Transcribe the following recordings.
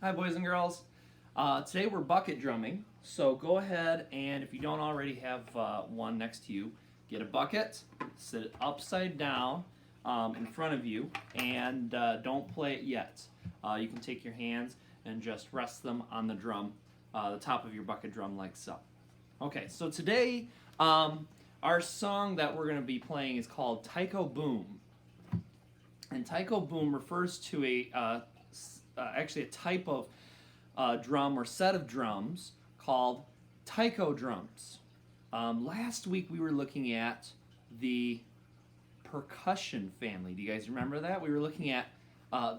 Hi, boys and girls. Today we're bucket drumming, so go ahead and if you don't already have one next to you, get a bucket, sit it upside down in front of you, and don't play it yet. You can take your hands and just rest them on the drum, the top of your bucket drum like so. Okay, so today our song that we're going to be playing is called Taiko Boom. And Taiko Boom refers to actually a type of drum or set of drums called Taiko drums. Last week we were looking at the percussion family. Do you guys remember that? We were looking at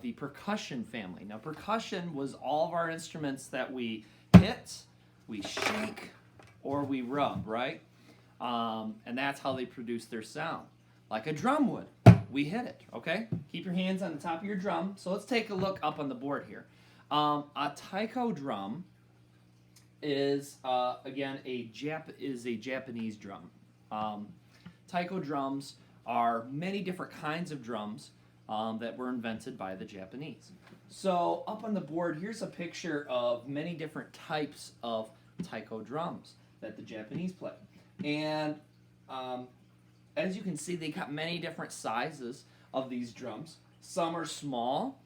the percussion family. Now, percussion was all of our instruments that we hit, we shake, or we rub, right? And that's how they produce their sound, like a drum would. We hit it, okay? Keep your hands on the top of your drum. So let's take a look up on the board here. A taiko drum is, again, a Japanese drum. Taiko drums are many different kinds of drums that were invented by the Japanese. So up on the board, here's a picture of many different types of taiko drums that the Japanese play. And as you can see, they got many different sizes of these drums. Some are small,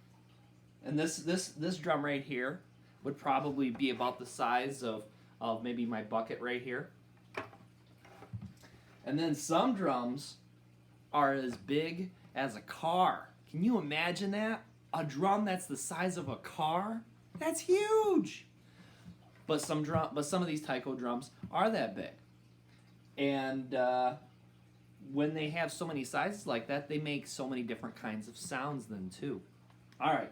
and this drum right here would probably be about the size of maybe my bucket right here. And then some drums are as big as a car. Can you imagine that? A drum that's the size of a car? That's huge! But some of these taiko drums are that big. And when they have so many sizes like that, they make so many different kinds of sounds then too. All right.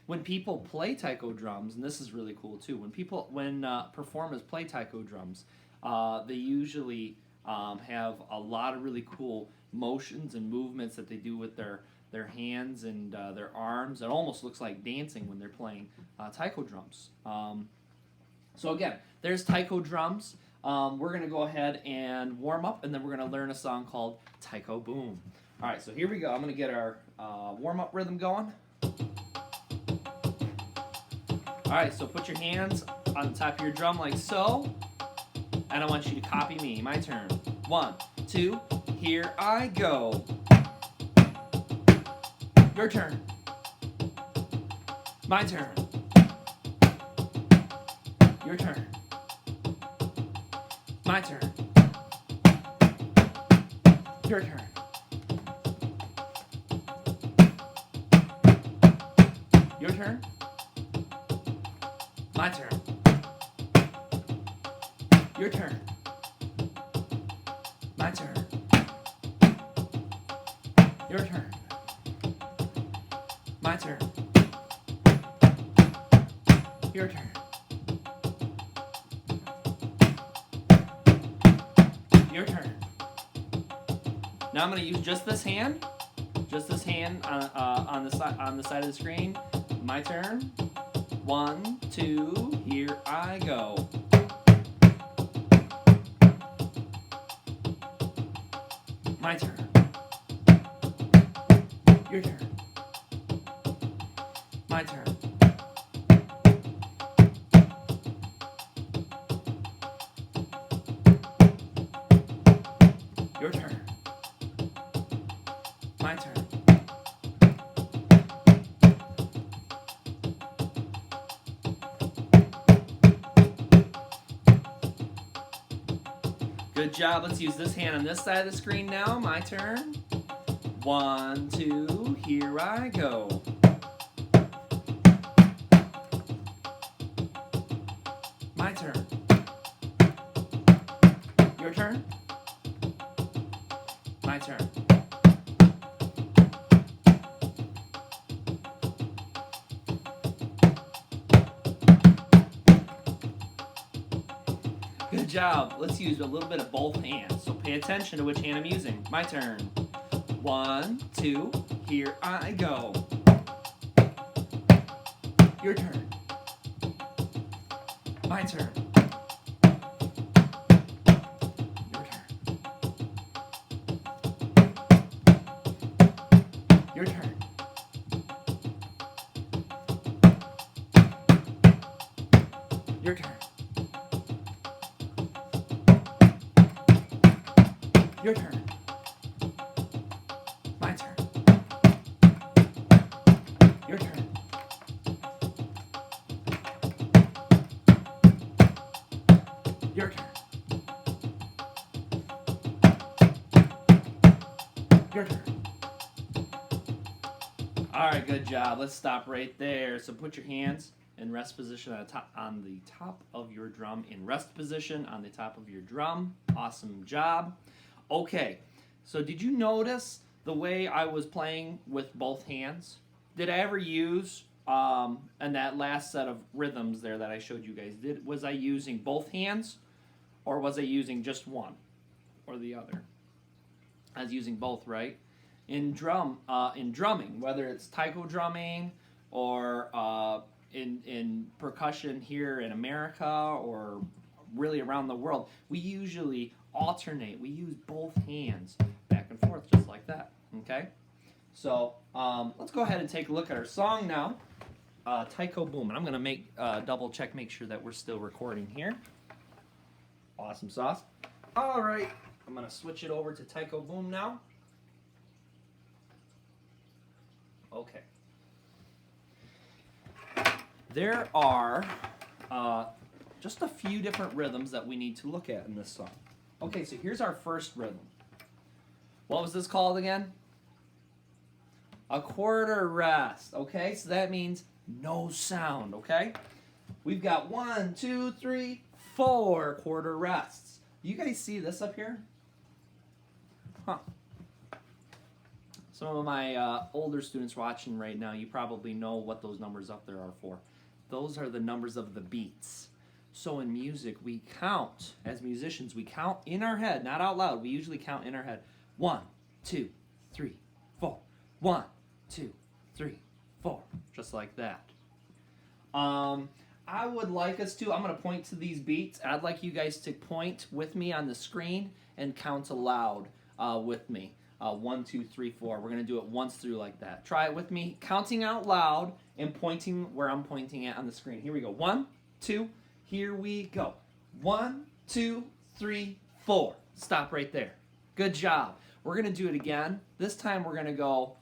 When people play taiko drums, and this is really cool too, when performers play taiko drums, they usually have a lot of really cool motions and movements that they do with their hands and their arms. It almost looks like dancing when they're playing taiko drums. So again, there's taiko drums. We're going to go ahead and warm up, and then we're going to learn a song called Taiko Boom. All right, so here we go. I'm going to get our warm-up rhythm going. All right, so put your hands on the top of your drum like so, and I want you to copy me. My turn. 1, 2, here I go. Your turn. My turn. Your turn. My turn. Your turn. Your turn. My turn. Your turn. My turn. Your turn. My turn. Your turn. Your turn. Now I'm going to use just this hand on the side of the screen. My turn. 1, 2, here I go. My turn. Your turn. My turn. Your turn. My turn. Good job. Let's use this hand on this side of the screen now. My turn. 1, 2, here I go. My turn. Your turn. My turn. Good job. Let's use a little bit of both hands. So pay attention to which hand I'm using. My turn. 1, 2, here I go. Your turn. My turn. Your turn. Your turn. Your turn. Your turn. My turn. Your turn. Your turn. Your turn. All right, good job. Let's stop right there. So put your hands in rest position on the top of your drum. In rest position on the top of your drum. Awesome job. Okay, so did you notice the way I was playing with both hands? Did I ever use, in that last set of rhythms there that I showed you guys, was I using both hands or was I using just one or the other? I was using both, right? In drumming, whether it's taiko drumming or in percussion here in America or really around the world, we usually alternate. We use both hands back and forth just like that, okay? So let's go ahead and take a look at our song now, Taiko Boom. And I'm going to double check, make sure that we're still recording here. Awesome sauce. All right, I'm going to switch it over to Taiko Boom now. Okay. There are just a few different rhythms that we need to look at in this song. Okay, so here's our first rhythm. What was this called again? A quarter rest. Okay, so that means no sound. Okay, we've got 1, 2, 3, 4 quarter rests. You guys see this up here? Huh. Some of my older students watching right now, you probably know what those numbers up there are for. Those are the numbers of the beats. So in music, we count, as musicians, we count in our head, not out loud. We usually count in our head. 1, 2, 3, 4. 1, 2, 3, 4. Just like that. I would like us to, I'm going to point to these beats. I'd like you guys to point with me on the screen and count aloud with me. 1, 2, 3, 4. We're going to do it once through like that. Try it with me, counting out loud and pointing where I'm pointing at on the screen. Here we go. 1, 2, here we go. 1, 2, 3, 4. Stop right there. Good job. We're going to do it again. This time we're going to go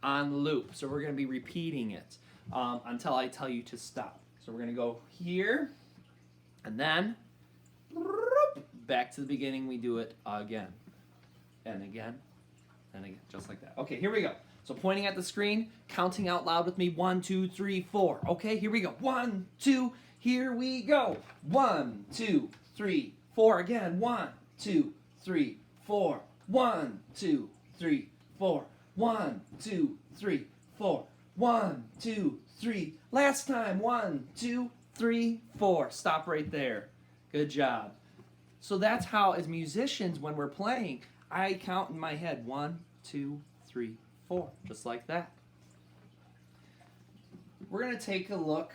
on loop. So we're going to be repeating it until I tell you to stop. So we're going to go here and then back to the beginning. We do it again and again. And again, just like that. Okay, here we go. So pointing at the screen, counting out loud with me. 1, 2, 3, 4. Okay, here we go. 1, 2, here we go. 1, 2, 3, 4. Again. 1, 2, 3, 4. 1, 2, 3, 4. 1, 2, 3, 4. 1, 2, 3. Last time. 1, 2, 3, 4. Stop right there. Good job. So that's how, as musicians, when we're playing, I count in my head 1, 2, 3, 4, just like that. We're going to take a look.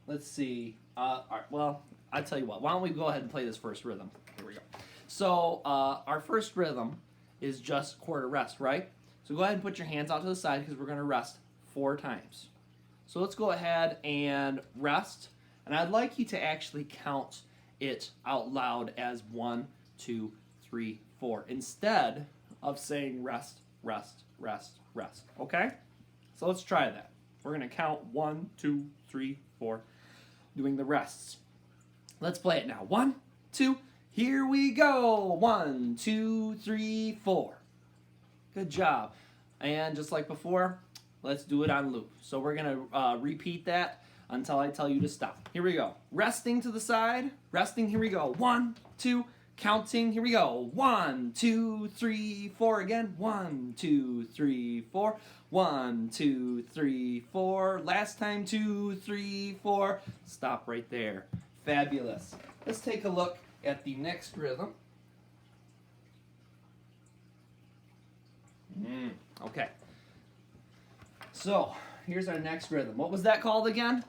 Let's see. Well, I'll tell you what. Why don't we go ahead and play this first rhythm? Here we go. So our first rhythm is just quarter rest, right? So go ahead and put your hands out to the side because we're going to rest 4 times. So let's go ahead and rest. And I'd like you to actually count it out loud as 1, 2, 3, 4, instead of saying rest, rest, rest, rest. Okay? So let's try that. We're going to count 1, 2, 3, 4, doing the rests. Let's play it now. 1, 2, here we go. 1, 2, 3, 4. Good job. And just like before, let's do it on loop. So we're going to repeat that until I tell you to stop. Here we go. Resting to the side. Resting. Here we go. 1, 2, counting. Here we go. 1, 2, 3, 4. Again. 1, 2, 3, 4. 1, 2, 3, 4. Last time. 2, 3, 4. Stop right there. Fabulous. Let's take a look at the next rhythm. Okay. So here's our next rhythm. What was that called again?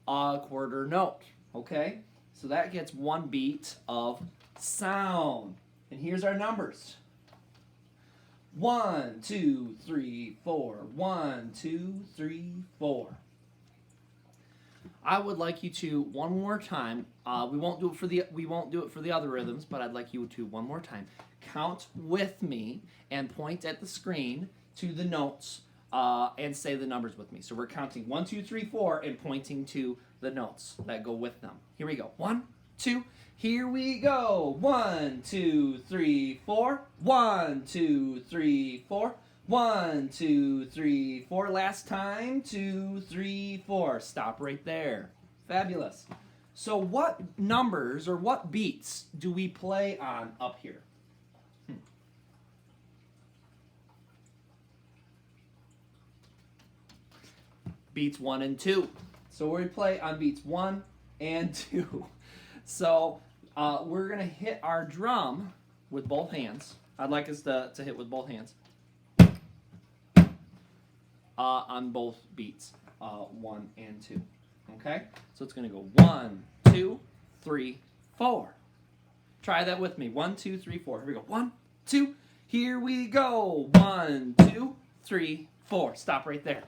A quarter note. Okay. So that gets 1 beat of sound. And here's our numbers. 1, 2, 3, 4. 1, 2, 3, 4. I would like you to one more time. We won't do it for the other rhythms, but I'd like you to one more time count with me and point at the screen to the notes and say the numbers with me. So we're counting 1, 2, 3, 4 and pointing to the notes that go with them. Here we go. 1, 2. Here we go. 1, 2, 3, 4. 1, 2, 3, 4. 1, 2, 3, 4. Last time. 2, 3, 4. Stop right there. Fabulous. So what numbers or what beats do we play on up here? Beats 1 and 2. So we play on beats 1 and 2. So we're going to hit our drum with both hands. I'd like us to hit with both hands on both beats, 1 and 2. Okay? So it's going to go 1, 2, 3, 4. Try that with me. 1, 2, 3, 4. Here we go. 1, 2. Here we go. 1, 2, 3, 4. Stop right there.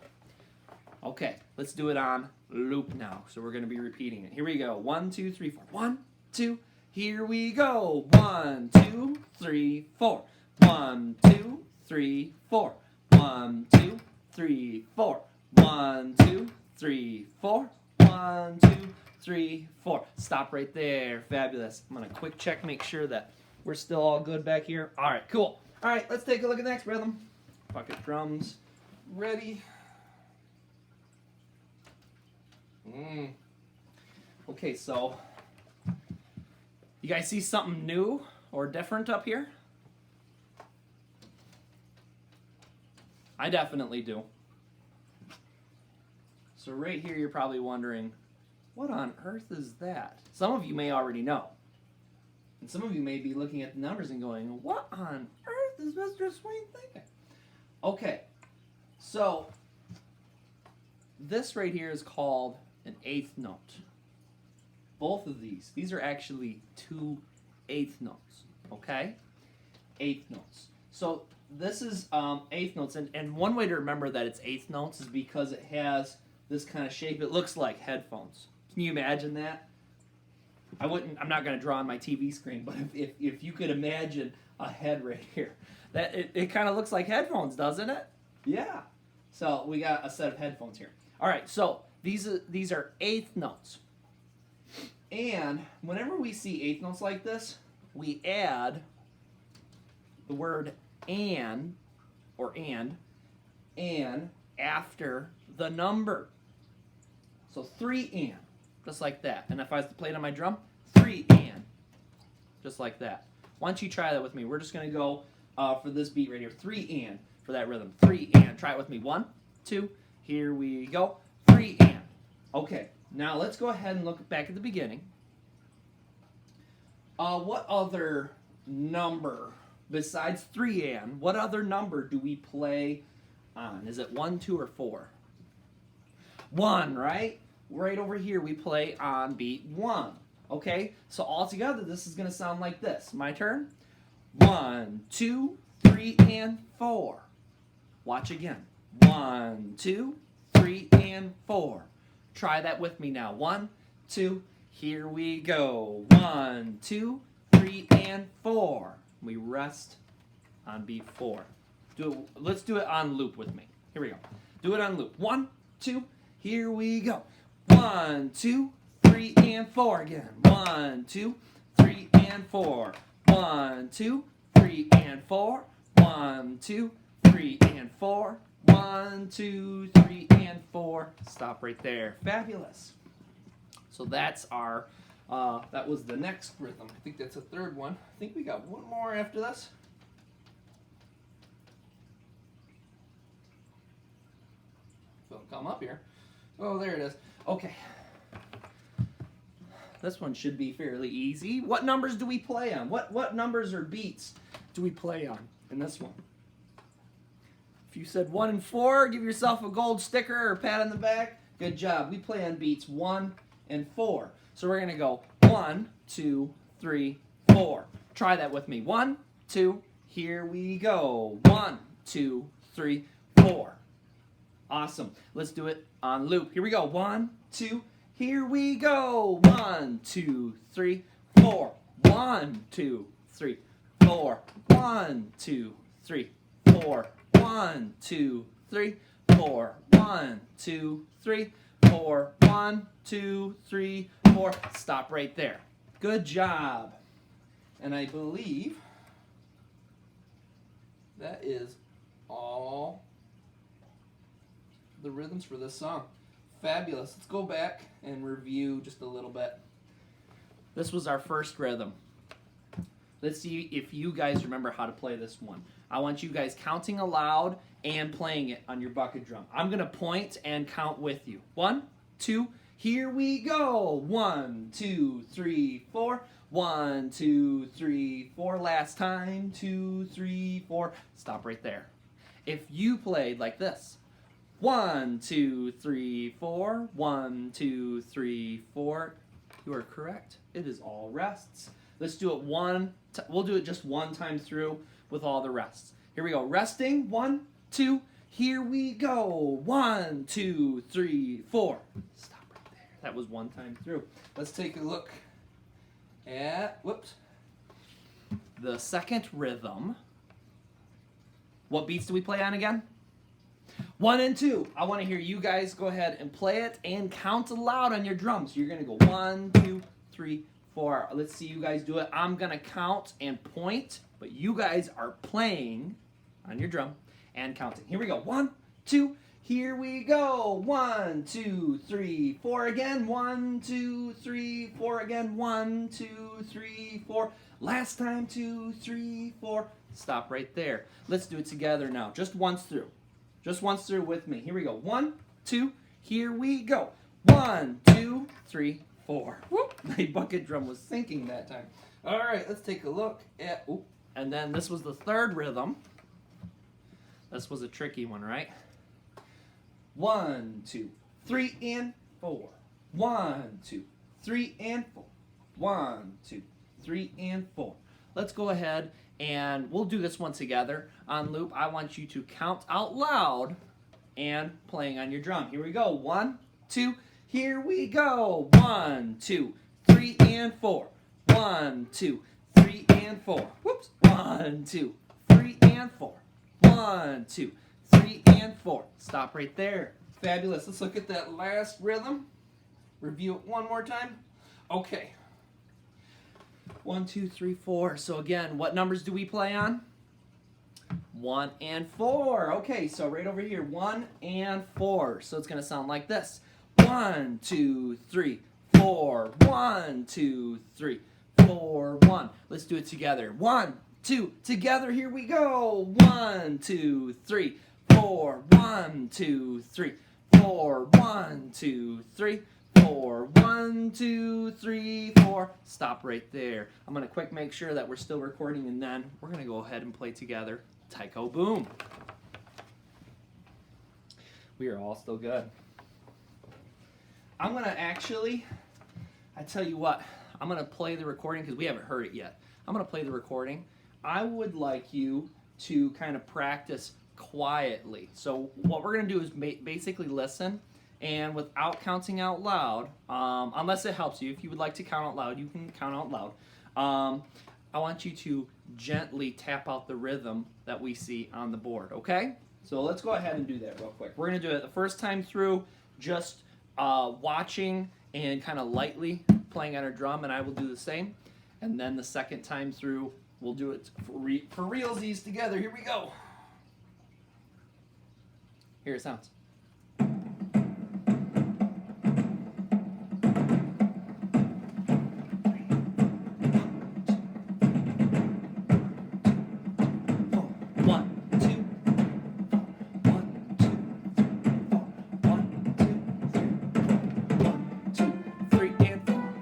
Okay, let's do it on loop now. So we're going to be repeating it. Here we go. 1, 2, 3, 4. 1, 2. Here we go. 1, 2, 3, 4. 1, 2, 3, 4. 1, 2, 3, 4. 1, 2, 3, 4. 1, 2, 3, 4. Stop right there. Fabulous. I'm going to quick check, make sure that we're still all good back here. All right, cool. All right, let's take a look at the next rhythm. Bucket drums ready. Okay, so you guys see something new or different up here? I definitely do. So right here you're probably wondering, what on earth is that? Some of you may already know. And some of you may be looking at the numbers and going, what on earth is Mr. Swain thinking? Okay, so this right here is called an eighth note. Both of these are actually 2 eighth notes, okay? Eighth notes. So this is eighth notes, and one way to remember that it's eighth notes is because it has this kind of shape. It looks like headphones. Can you imagine that? I'm not going to draw on my TV screen, but if you could imagine a head right here, that it kind of looks like headphones, doesn't it? Yeah. So we got a set of headphones here. All right, so these are eighth notes. And whenever we see eighth notes like this, we add the word and after the number. So 3 and, just like that. And if I was to play it on my drum, 3 and, just like that. Why don't you try that with me? We're just going to go for this beat right here. 3 and for that rhythm. 3 and. Try it with me. 1, 2. Here we go. 3 and. Okay, now let's go ahead and look back at the beginning. What other number besides 3 and? What other number do we play on? Is it 1, 2, or 4? 1, right? Right over here we play on beat 1. Okay, so all together this is going to sound like this. My turn. 1, 2, 3, and 4. Watch again. 1, 2, 3, and 4. Try that with me now. 1, 2, here we go. 1, 2, 3, and 4. We rest on beat 4. Let's do it on loop with me. Here we go. Do it on loop. 1, 2, here we go. 1, 2, 3, and 4 again. 1, 2, 3, and 4. 1, 2, 3, and 4. 1, 2, 3, and 4. 1, 2, 3, and 4. Stop right there. Fabulous. So that's our, that was the next rhythm. I think that's the third one. I think we got one more after this. It'll come up here. Oh, there it is. Okay. This one should be fairly easy. What numbers do we play on? What numbers or beats do we play on in this one? If you said 1 and 4, give yourself a gold sticker or a pat on the back. Good job. We play on beats 1 and 4. So we're going to go 1, 2, 3, 4. Try that with me. 1, 2, here we go. 1, 2, 3, 4. Awesome. Let's do it on loop. Here we go. 1, 2, here we go. 1, 2, 3, 4. 1, 2, 3, 4. 1, 2, 3, 4. 1, 2, 3, 4. 1, 2, 3, 4. 1, 2, 3, 4. Stop right there. Good job. And I believe that is all the rhythms for this song. Fabulous. Let's go back and review just a little bit. This was our first rhythm. Let's see if you guys remember how to play this one. I want you guys counting aloud and playing it on your bucket drum. I'm going to point and count with you. 1, 2, here we go. 1, 2, 3, 4. 1, 2, 3, 4. Last time. 2, 3, 4. Stop right there. If you played like this, 1, 2, 3, 4. 1, 2, 3, 4. You are correct. It is all rests. Let's do it we'll do it just one time through with all the rests. Here we go. Resting. 1, 2. Here we go. 1, 2, 3, 4. Stop right there. That was one time through. Let's take a look at, the second rhythm. What beats do we play on again? 1 and 2. I want to hear you guys go ahead and play it and count aloud on your drums. So you're going to go 1, 2, 3, 4. Let's see you guys do it. I'm going to count and point, but you guys are playing on your drum and counting. Here we go. 1, 2, here we go. 1, 2, 3, 4 again. 1, 2, 3, 4 again. 1, 2, 3, 4. Last time. 2, 3, 4. Stop right there. Let's do it together now. Just once through. Just once through with me. Here we go. 1, 2, here we go. 1, 2, 3, 4. Whoop! My bucket drum was sinking that time. All right, let's take a look at, and then this was the third rhythm. This was a tricky one, right? 1, 2, 3, and 4. 1, 2, 3, and 4. 1, 2, 3, and 4. Let's go ahead and we'll do this one together on loop. I want you to count out loud and playing on your drum. Here we go. 1, 2, here we go. 1, 2, 3, and 4. 1, 2, 3, and 4. Whoops. 1, 2, 3, and 4. 1, 2, 3, and 4. Stop right there. Fabulous. Let's look at that last rhythm. Review it one more time. Okay. 1, 2, 3, 4. So again, what numbers do we play on? 1 and 4. Okay, so right over here, 1 and 4. So it's going to sound like this. 1, 2, 3, 4. 1, 2, 3, 4. 1. Let's do it together. 1, 2, together. Here we go. 1, 2, 3, 4. 1, 2, 3, 4. 1, 2, 3, 4. 1, 2, 3, 4. Stop right there. I'm going to quick make sure that we're still recording, and then we're going to go ahead and play together Taiko Boom. We are all still good. I'm going to actually, I tell you what, I'm going to play the recording because we haven't heard it yet. I'm going to play the recording. I would like you to kind of practice quietly. So what we're going to do is basically listen, and without counting out loud, unless it helps you, if you would like to count out loud, you can count out loud. I want you to gently tap out the rhythm that we see on the board, okay? So let's go ahead and do that real quick. We're going to do it the first time through, just watching and kind of lightly playing on our drum, and I will do the same. And then the second time through, we'll do it for realsies together. Here we go. Here it sounds. 1, 2, 3, and 4. 1,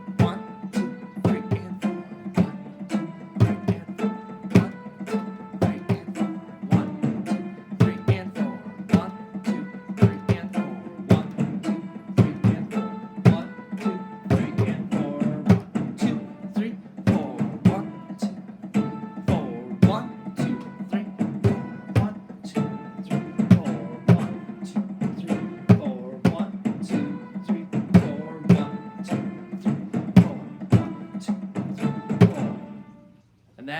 2, 3,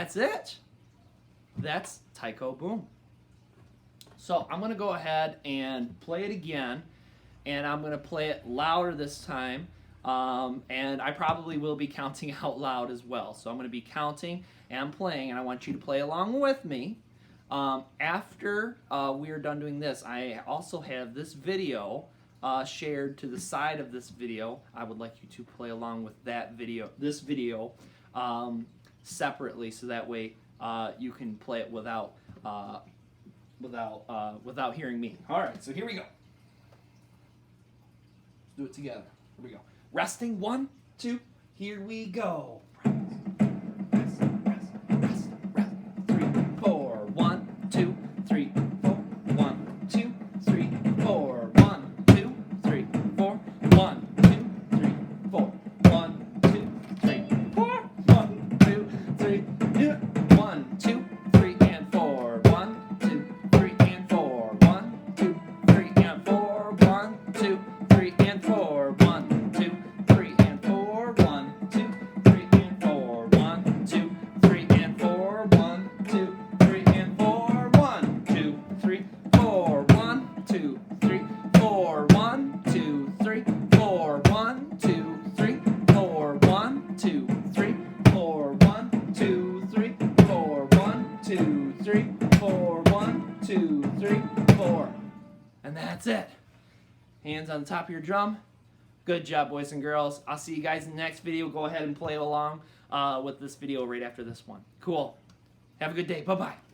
that's it. That's Taiko Boom. So I'm going to go ahead and play it again, and I'm going to play it louder this time, and I probably will be counting out loud as well. So I'm going to be counting and playing, and I want you to play along with me. After we are done doing this, I also have this video shared to the side of this video. I would like you to play along with this video separately, so that way you can play it without hearing me. All right, so here we go. Let's do it together. Here we go. Resting, 1, 2. Here we go. Rest, rest, rest, rest. 3, 4. 1, 2, 3, 4. 1, 2, 3, 4. 1, 2, 3, 4. 1, 2, 3, 4. 1, 2, 3, 4. 1, 2, 3. 1, 2, 3, and 4. 1, 2, 3, and 4. 1, 2, 3, and 4. 1, 2, 3, and 4. 1, 2, 3, and 4. 1, 2, 3, and 4. 1, 2, 3, and 4. 1, 2, 3, and 4. 1, 2, 3, 4. 1, 2, 3, 4. 1, 2, 3, 4. 1, 2, 3, 4. 1, 2, 3, 4. 1, 2, 3, 4. 1, 2, 3, 4. 1, 2, 3, 4. And that's it. Hands on the top of your drum. Good job, boys and girls. I'll see you guys in the next video. Go ahead and play along with this video right after this one. Cool. Have a good day. Bye-bye.